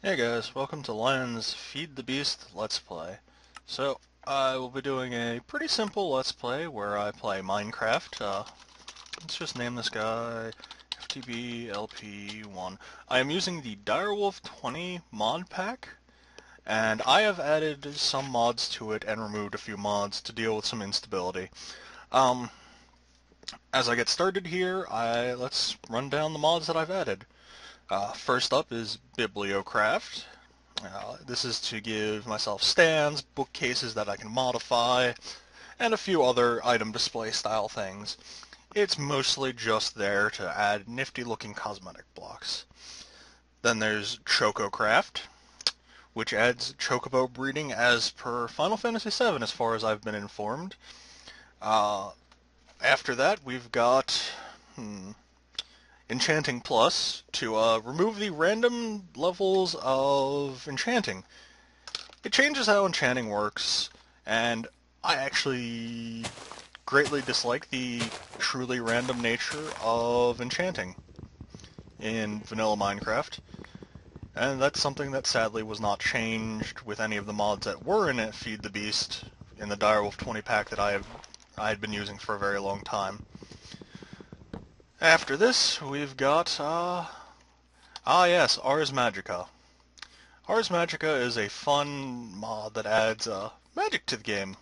Hey guys, welcome to Lion's Feed the Beast Let's Play. So, I will be doing a pretty simple Let's Play where I play Minecraft. Let's just name this guy FTB LP1. I am using the Direwolf 20 mod pack, and I have added some mods to it and removed a few mods to deal with some instability. Um, as I get started here, let's run down the mods that I've added. First up is Bibliocraft. This is to give myself stands, bookcases that I can modify, and a few other item display style things. It's mostly just there to add nifty looking cosmetic blocks. Then there's Chococraft, which adds chocobo breeding as per Final Fantasy VII as far as I've been informed. Uh, After that we've got EnchantingPlus to remove the random levels of enchanting. It changes how enchanting works, and I actually greatly dislike the truly random nature of enchanting in vanilla Minecraft, and that's something that sadly was not changed with any of the mods that were in it, Feed the Beast, in the Direwolf 20 pack that I had been using for a very long time. After this, we've got, yes, Ars Magica. Ars Magica is a fun mod that adds magic to the game,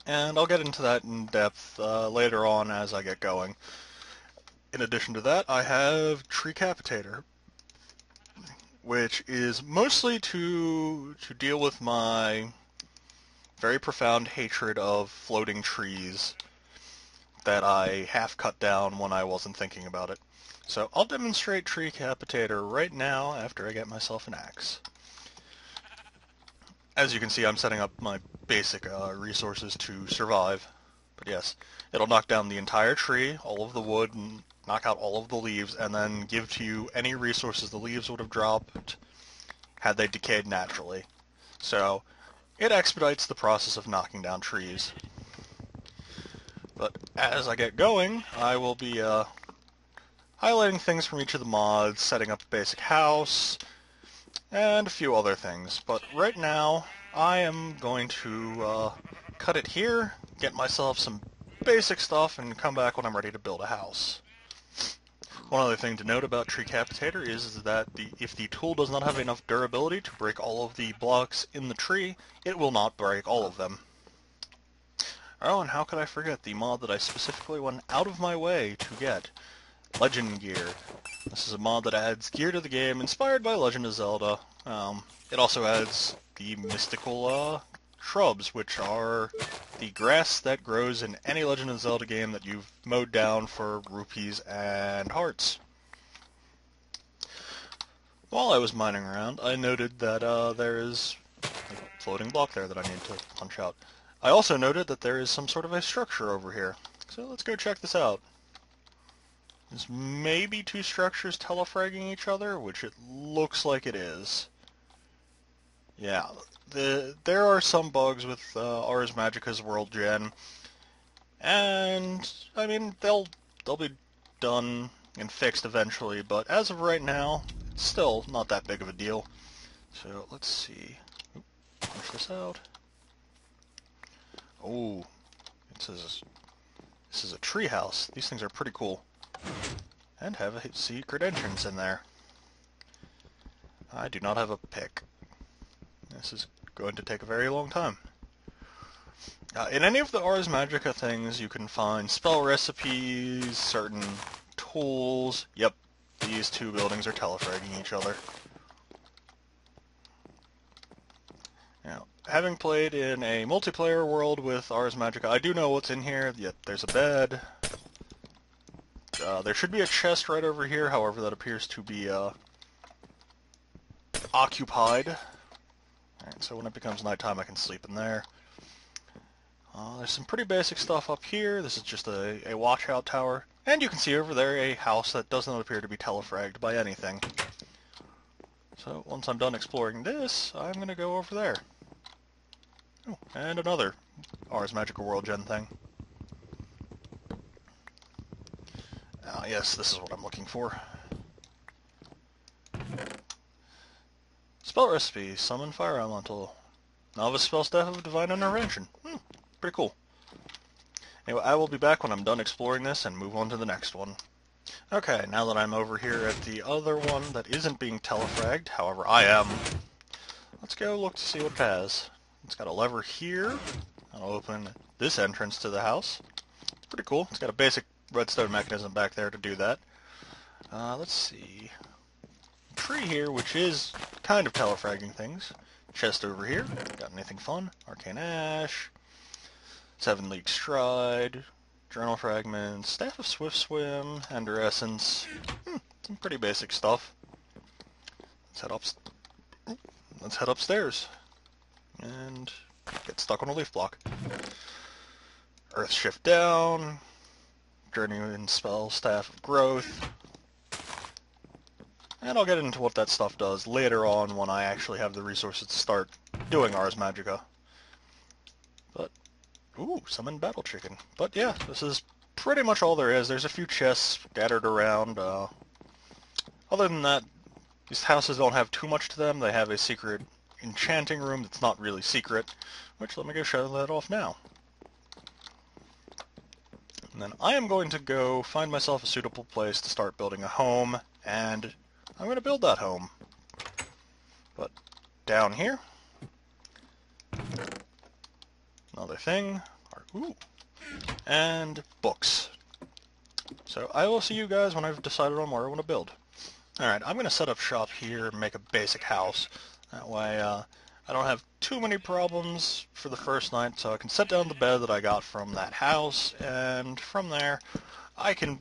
and I'll get into that in depth later on as I get going. In addition to that, I have Treecapitator, which is mostly to deal with my very profound hatred of floating trees that I half cut down when I wasn't thinking about it. So I'll demonstrate Treecapitator right now after I get myself an axe. As you can see, I'm setting up my basic resources to survive. But yes, it'll knock down the entire tree, all of the wood, and knock out all of the leaves, and then give to you any resources the leaves would have dropped had they decayed naturally. So it expedites the process of knocking down trees. But as I get going, I will be highlighting things from each of the mods, setting up a basic house, and a few other things. But right now, I am going to cut it here, get myself some basic stuff, and come back when I'm ready to build a house. One other thing to note about Treecapitator is that if the tool does not have enough durability to break all of the blocks in the tree, it will not break all of them. Oh, and how could I forget the mod that I specifically went out of my way to get? Legend Gear. This is a mod that adds gear to the game, inspired by Legend of Zelda. It also adds the mystical shrubs, which are the grass that grows in any Legend of Zelda game that you've mowed down for rupees and hearts. While I was mining around, I noted that there is a floating block there that I need to punch out. I also noted that there is some sort of a structure over here. So let's go check this out. There's maybe two structures telefragging each other, which it looks like it is. Yeah, there are some bugs with Ars Magica's World Gen, and I mean they'll be done and fixed eventually. But as of right now, it's still not that big of a deal. So let's see. Punch this out. Oh, this is a treehouse. These things are pretty cool. And have a secret entrance in there. I do not have a pick. This is going to take a very long time. In any of the Ars Magica things, you can find spell recipes, certain tools. Yep, these two buildings are telefragging each other. Now, having played in a multiplayer world with Ars Magica, I do know what's in here. Yep, there's a bed. There should be a chest right over here, however that appears to be occupied. Alright, so when it becomes nighttime I can sleep in there. There's some pretty basic stuff up here. This is just a watchout tower. And you can see over there a house that does not appear to be telefragged by anything. So once I'm done exploring this, I'm going to go over there. Oh, and another Ars Magica World Gen thing. Yes, this is what I'm looking for. Spell recipe, summon fire elemental. Novice spell staff of divine intervention. Pretty cool. Anyway, I will be back when I'm done exploring this and move on to the next one. Okay, now that I'm over here at the other one that isn't being telefragged, however I am, let's go look to see what it has. It's got a lever here. I'll open this entrance to the house. Pretty cool. It's got a basic redstone mechanism back there to do that. Let's see. Tree here, which is kind of telefragging things. Chest over here. Got anything fun? Arcane Ash. 7 League Stride. Journal Fragments. Staff of Swift Swim. Ender Essence. Some pretty basic stuff. Let's head upstairs. And get stuck on a leaf block. Earth Shift Down. Journeyman Spell Staff of Growth. And I'll get into what that stuff does later on when I actually have the resources to start doing Ars Magica. But, ooh, summon Battle Chicken. But yeah, this is pretty much all there is. There's a few chests scattered around. Other than that, these houses don't have too much to them. They have a secret enchanting room that's not really secret, which let me go show that off now. And then I am going to go find myself a suitable place to start building a home, and I'm going to build that home. But down here, another thing, and books. So I will see you guys when I've decided on where I want to build. Alright, I'm going to set up shop here and make a basic house. That way I don't have too many problems for the first night, so I can set down the bed that I got from that house, and from there I can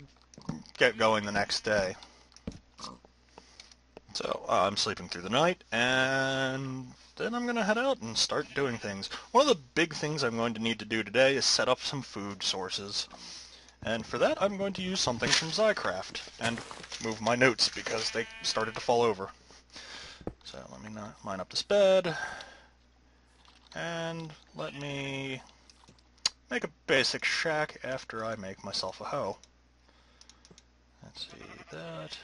get going the next day. So I'm sleeping through the night, and then I'm going to head out and start doing things. One of the big things I'm going to need to do today is set up some food sources. And for that I'm going to use something from Zycraft, and move my notes because they started to fall over. So let me line up this bed, and let me make a basic shack after I make myself a hoe. Let's see that.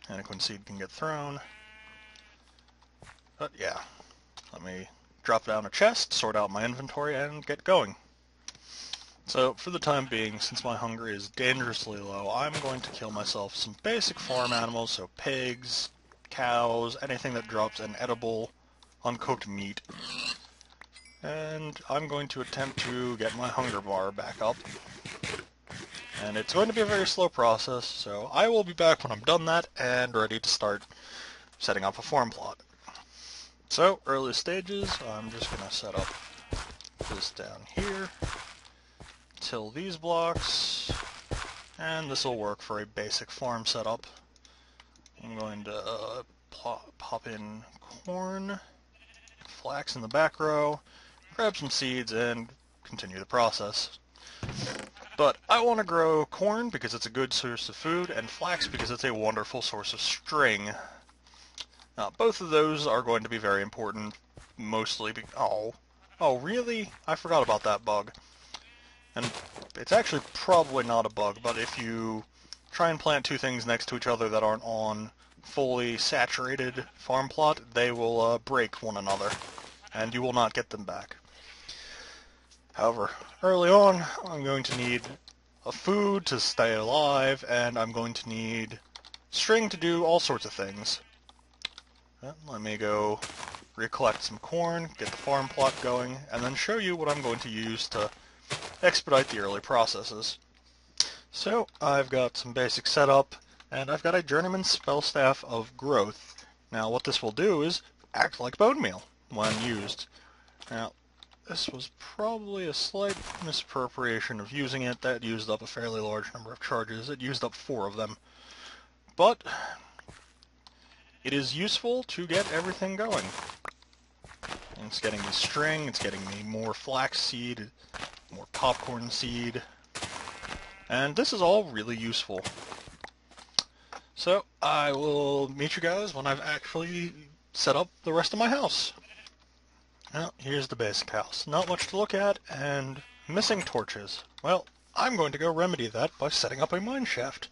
Anaquin seed can get thrown. But yeah, let me drop down a chest, sort out my inventory, and get going. So for the time being, since my hunger is dangerously low, I'm going to kill myself some basic farm animals, so pigs, cows, anything that drops an edible, uncooked meat. And I'm going to attempt to get my hunger bar back up. And it's going to be a very slow process, so I will be back when I'm done that and ready to start setting up a farm plot. So, early stages, I'm just going to set up this down here, till these blocks, and this will work for a basic farm setup. I'm going to pop in corn, flax in the back row, grab some seeds, and continue the process. But I want to grow corn because it's a good source of food, and flax because it's a wonderful source of string. Now, both of those are going to be very important, mostly because... Oh, really? I forgot about that bug. And it's actually probably not a bug, but if you try and plant two things next to each other that aren't on fully saturated farm plot, they will break one another, and you will not get them back. However, early on, I'm going to need a food to stay alive, and I'm going to need string to do all sorts of things. Let me go recollect some corn, get the farm plot going, and then show you what I'm going to use to expedite the early processes. So, I've got some basic setup, and I've got a Journeyman Spell Staff of Growth. Now, what this will do is act like bone meal when used. Now, this was probably a slight misappropriation of using it. That used up a fairly large number of charges. It used up 4 of them. But it is useful to get everything going. And it's getting me string, it's getting me more flax seed, more popcorn seed, and this is all really useful. So I will meet you guys when I've actually set up the rest of my house. Now, here's the basic house. Not much to look at, and missing torches. Well, I'm going to go remedy that by setting up a mine shaft.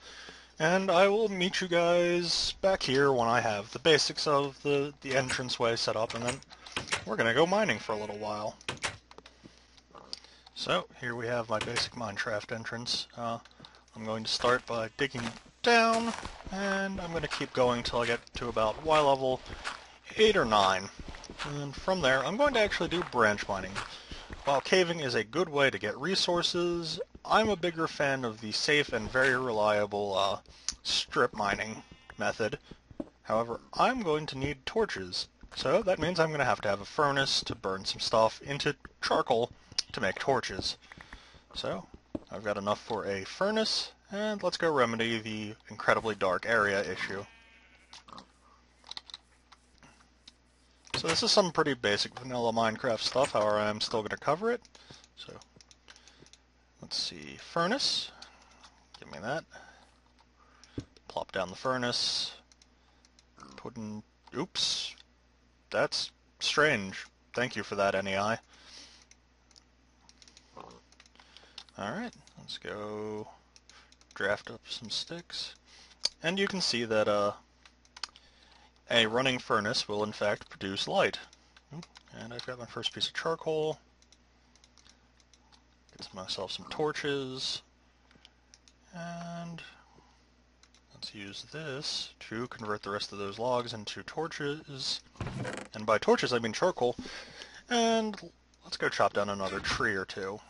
And I will meet you guys back here when I have the basics of the entranceway set up, and then we're going to go mining for a little while. So, here we have my basic Minecraft entrance. I'm going to start by digging down, and I'm going to keep going till I get to about Y level 8 or 9. And from there, I'm going to actually do branch mining. While caving is a good way to get resources, I'm a bigger fan of the safe and very reliable strip mining method. However, I'm going to need torches, so that means I'm going to have a furnace to burn some stuff into charcoal to make torches. So, I've got enough for a furnace, and let's go remedy the incredibly dark area issue. So this is some pretty basic vanilla Minecraft stuff, however I'm still going to cover it. So, let's see, furnace, give me that. Plop down the furnace, put in, oops, that's strange. Thank you for that, NEI. Alright, let's go draft up some sticks. And you can see that a running furnace will in fact produce light. And I've got my first piece of charcoal. Get myself some torches. And let's use this to convert the rest of those logs into torches. And by torches I mean charcoal. And let's go chop down another tree or two.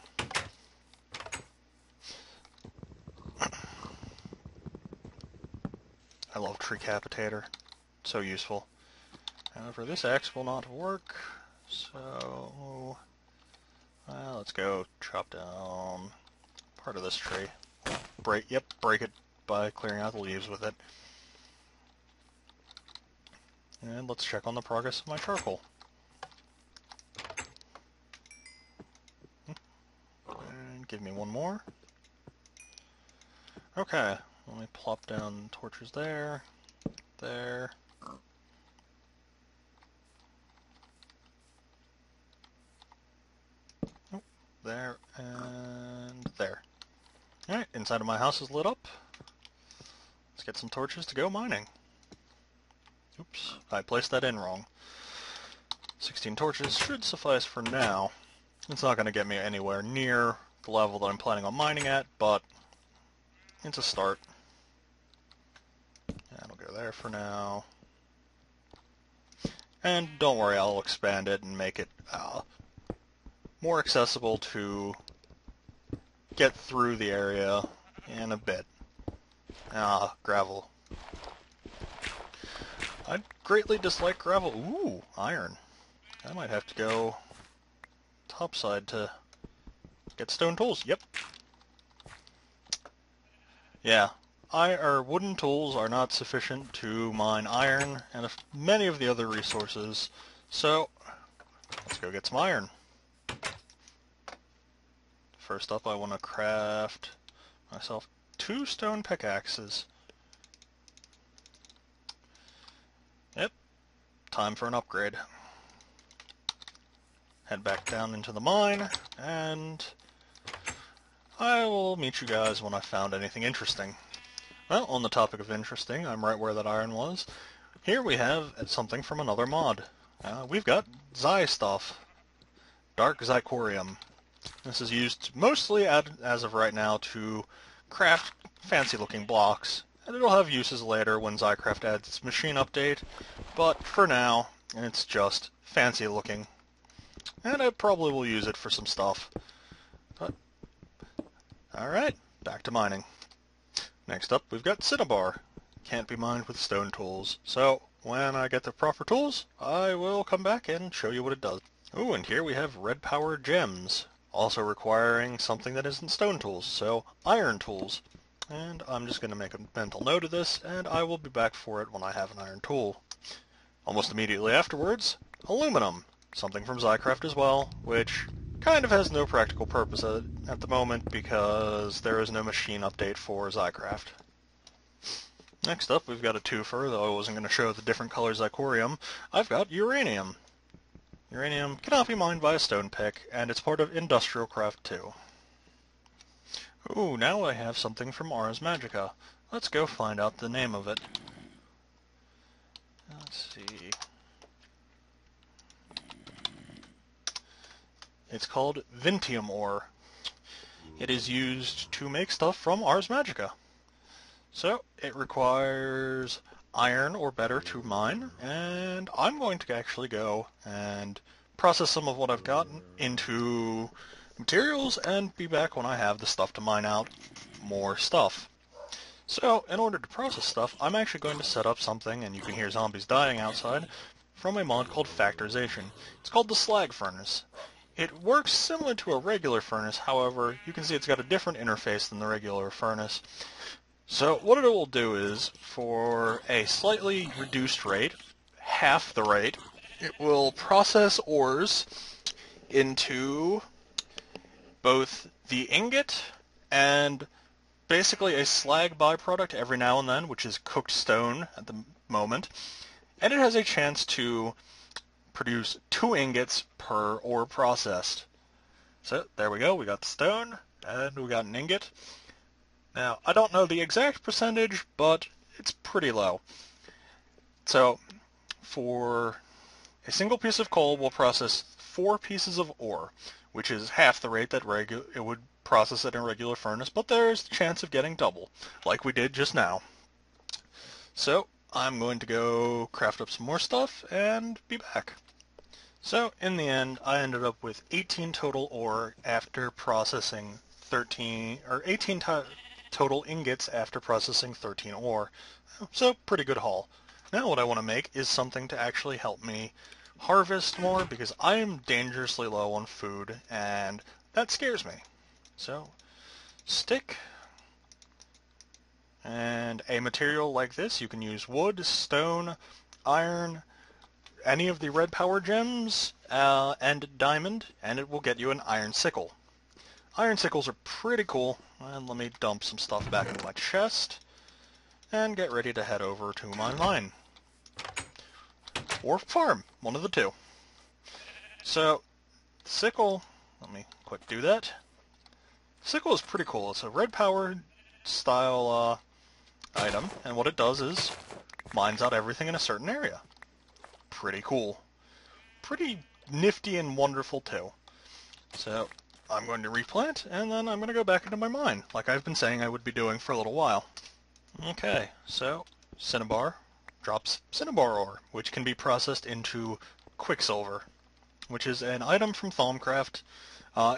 I love Treecapitator. So useful. However, this axe will not work, so let's go chop down part of this tree. Break it by clearing out the leaves with it. And let's check on the progress of my charcoal. And give me one more. Okay, let me plop down torches there, there. There, and there. Alright, inside of my house is lit up. Let's get some torches to go mining. Oops, I placed that in wrong. 16 torches should suffice for now. It's not going to get me anywhere near the level that I'm planning on mining at, but it's a start. That'll go there for now. And don't worry, I'll expand it and make it more accessible to get through the area in a bit. Gravel. I greatly dislike gravel. Ooh, iron. I might have to go topside to get stone tools. Yep. Yeah. Wooden tools are not sufficient to mine iron and many of the other resources. So, let's go get some iron. First up, I want to craft myself 2 stone pickaxes. Yep, time for an upgrade. Head back down into the mine, and I will meet you guys when I found anything interesting. Well, on the topic of interesting, I'm right where that iron was. Here we have something from another mod. We've got Xy stuff. Dark Xycorium. This is used mostly as of right now to craft fancy-looking blocks, and it'll have uses later when Xycraft adds its machine update, but for now, it's just fancy-looking. And I probably will use it for some stuff. But, alright, back to mining. Next up, we've got Cinnabar. Can't be mined with stone tools, so when I get the proper tools, I will come back and show you what it does. Ooh, and here we have red power gems. Also requiring something that isn't stone tools, so iron tools. And I'm just going to make a mental note of this, and I will be back for it when I have an iron tool. Almost immediately afterwards, aluminum. Something from Xycraft as well, which kind of has no practical purpose at the moment because there is no machine update for Xycraft. Next up, we've got a twofer, though I wasn't going to show the different colors Xycorium. I've got uranium. Uranium cannot be mined by a stone pick, and it's part of Industrial Craft 2. Ooh, now I have something from Ars Magica. let's go find out the name of it. Let's see. It's called Vintium ore. It is used to make stuff from Ars Magica. So it requires iron or better to mine, and I'm going to actually go and process some of what I've gotten into materials and be back when I have the stuff to mine out more stuff. So in order to process stuff, I'm actually going to set up something, and you can hear zombies dying outside, from a mod called Factorization. It's called the Slag Furnace. It works similar to a regular furnace, however, you can see it's got a different interface than the regular furnace. So what it will do is, for a slightly reduced rate, half the rate, it will process ores into both the ingot and basically a slag byproduct every now and then, which is cooked stone at the moment, and it has a chance to produce 2 ingots per ore processed. So there we go, we got the stone, and we got an ingot. Now, I don't know the exact percentage, but it's pretty low. So, for a single piece of coal, we'll process 4 pieces of ore, which is half the rate that it would process it in a regular furnace, but there's the chance of getting double, like we did just now. So, I'm going to go craft up some more stuff and be back. So, in the end, I ended up with 18 total ore after processing 18 total ingots after processing 13 ore. So, pretty good haul. Now what I want to make is something to actually help me harvest more, because I am dangerously low on food, and that scares me. So, stick, and a material like this, you can use wood, stone, iron, any of the red power gems, and diamond, and it will get you an iron sickle. Iron sickles are pretty cool, and let me dump some stuff back into my chest, and get ready to head over to my mine. Or farm, one of the two. So, sickle, let me quick do that. Sickle is pretty cool. It's a red power style item, and what it does is mines out everything in a certain area. Pretty cool. Pretty nifty and wonderful too. So I'm going to replant, and then I'm going to go back into my mine, like I've been saying I would be doing for a little while. Okay, so Cinnabar drops Cinnabar ore, which can be processed into Quicksilver, which is an item from Thaumcraft.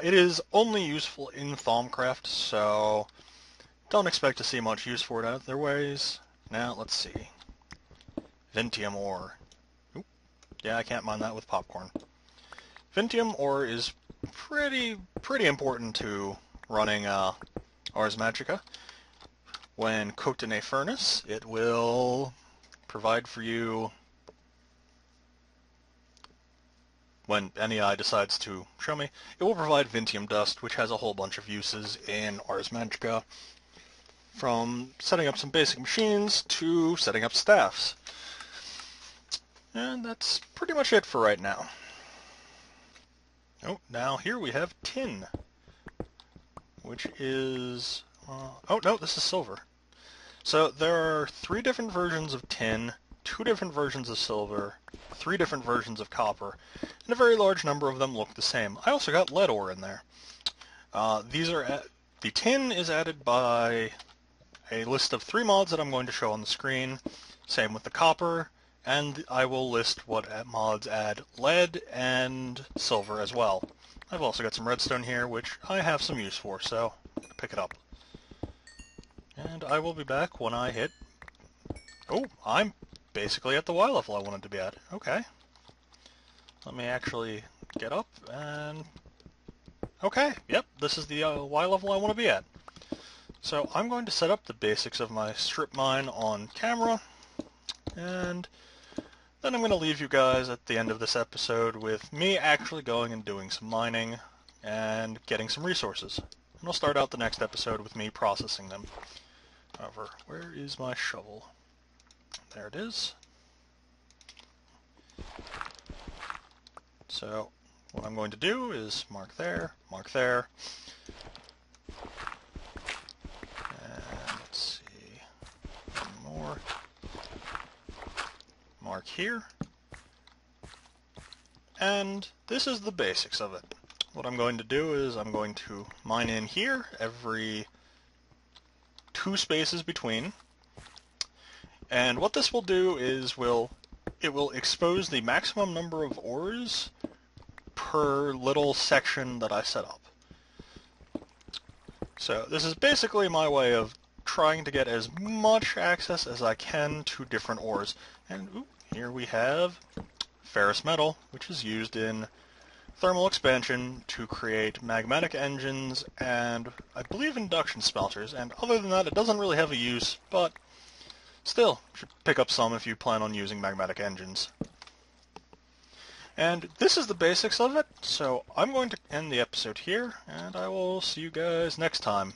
It is only useful in Thaumcraft, so don't expect to see much use for it otherwise. Now, let's see. Vintium ore. Oop. Yeah, I can't mine that with popcorn. Vintium ore is pretty important to running Ars Magica. When cooked in a furnace, it will provide for you, when NEI decides to show me, it will provide Vintium dust, which has a whole bunch of uses in Ars Magica, from setting up some basic machines to setting up staffs. And that's pretty much it for right now. Oh, now here we have tin, which is, oh no, this is silver. So there are 3 different versions of tin, 2 different versions of silver, 3 different versions of copper, and a very large number of them look the same. I also got lead ore in there. The tin is added by a list of 3 mods that I'm going to show on the screen. Same with the copper, and I will list what mods add lead and silver as well. I've also got some redstone here, which I have some use for, so pick it up. And I will be back when I hit... Oh, I'm basically at the Y level I wanted to be at. Okay. Let me actually get up and... Okay, yep, this is the Y level I want to be at. So I'm going to set up the basics of my strip mine on camera, and then I'm going to leave you guys at the end of this episode with me actually going and doing some mining and getting some resources. And I'll start out the next episode with me processing them. However, where is my shovel? There it is. So what I'm going to do is mark there, and let's see. mark here. And this is the basics of it. What I'm going to do is I'm going to mine in here every 2 spaces between. And what this will do is it will expose the maximum number of ores per little section that I set up. So this is basically my way of trying to get as much access as I can to different ores. And here we have ferrous metal, which is used in thermal expansion to create magmatic engines and I believe induction smelters. And other than that, it doesn't really have a use, but still, you should pick up some if you plan on using magmatic engines. And this is the basics of it, so I'm going to end the episode here, and I will see you guys next time.